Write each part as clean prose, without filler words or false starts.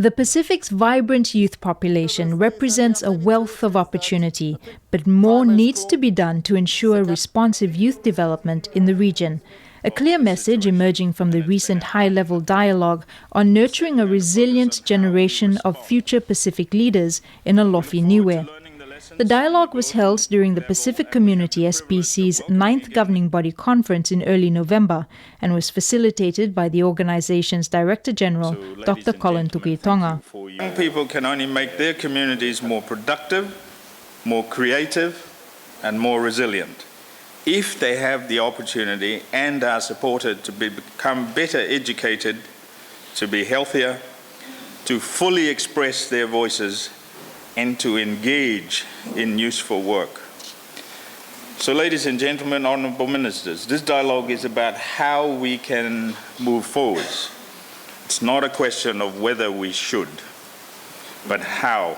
The Pacific's vibrant youth population represents a wealth of opportunity, but more needs to be done to ensure responsive youth development in the region. A clear message emerging from the recent high-level dialogue on nurturing a resilient generation of future Pacific leaders in Alofi Niue. The dialogue was held during the Pacific Community SPC's 9th Governing Body Conference in early November and was facilitated by the organization's Director General, Dr. Colin Tukuitonga. Young people can only make their communities more productive, more creative and more resilient if they have the opportunity and are supported to become better educated, to be healthier, to fully express their voices and to engage in useful work. So, ladies and gentlemen, honourable ministers, this dialogue is about how we can move forwards. It's not a question of whether we should, but how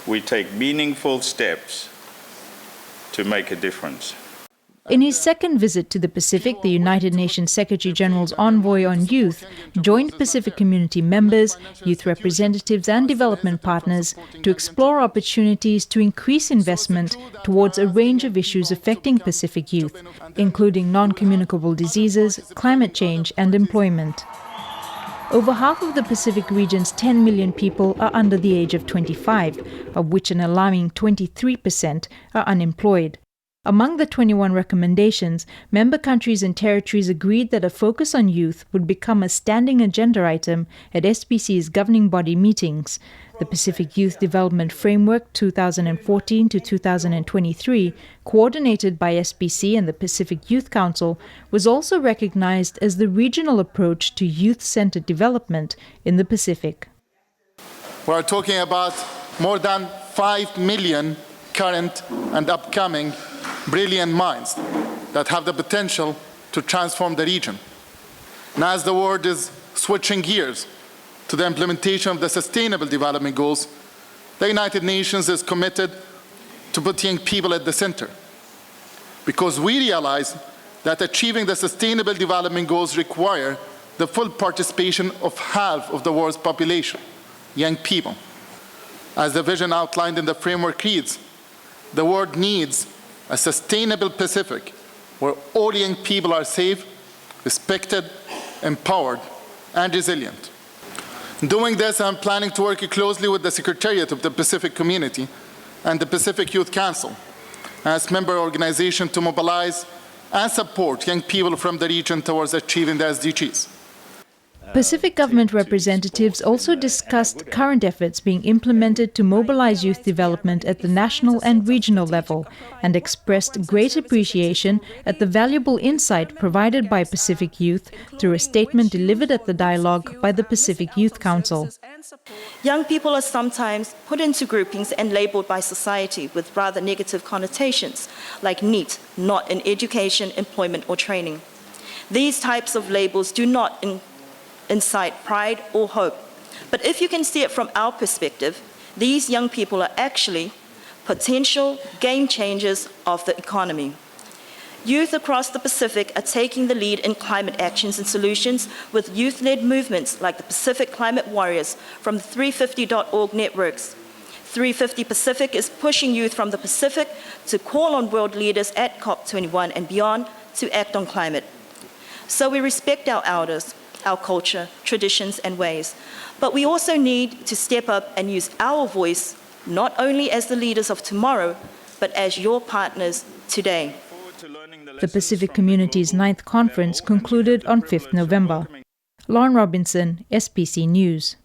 we take meaningful steps to make a difference. In his second visit to the Pacific, the United Nations Secretary-General's envoy on youth joined Pacific community members, youth representatives and development partners to explore opportunities to increase investment towards a range of issues affecting Pacific youth, including non-communicable diseases, climate change and employment. Over half of the Pacific region's 10 million people are under the age of 25, of which an alarming 23% are unemployed. Among the 21 recommendations, member countries and territories agreed that a focus on youth would become a standing agenda item at SPC's governing body meetings. The Pacific Youth Development Framework 2014 to 2023, coordinated by SPC and the Pacific Youth Council, was also recognized as the regional approach to youth-centered development in the Pacific. We're talking about more than 5 million current and upcoming brilliant minds that have the potential to transform the region. And as the world is switching gears to the implementation of the Sustainable Development Goals, the United Nations is committed to put young people at the center, because we realize that achieving the Sustainable Development Goals require the full participation of half of the world's population, young people. As the vision outlined in the framework reads, the world needs a sustainable Pacific where all young people are safe, respected, empowered, and resilient. Doing this, I'm planning to work closely with the Secretariat of the Pacific Community and the Pacific Youth Council as member organizations to mobilize and support young people from the region towards achieving the SDGs. Pacific government representatives also discussed current efforts being implemented to mobilize youth development at the national and regional level and expressed great appreciation at the valuable insight provided by Pacific youth through a statement delivered at the dialogue by the Pacific Youth Council. Young people are sometimes put into groupings and labelled by society with rather negative connotations, like NEET, not in education, employment or training. These types of labels do not incite pride or hope. But if you can see it from our perspective, these young people are actually potential game changers of the economy. Youth across the Pacific are taking the lead in climate actions and solutions with youth-led movements like the Pacific Climate Warriors from the 350.org networks. 350 Pacific is pushing youth from the Pacific to call on world leaders at COP21 and beyond to act on climate. So we respect our elders, our culture, traditions and ways. But we also need to step up and use our voice, not only as the leaders of tomorrow, but as your partners today. The Pacific Community's 9th conference concluded on 5th November. Lauren Robinson, SPC News.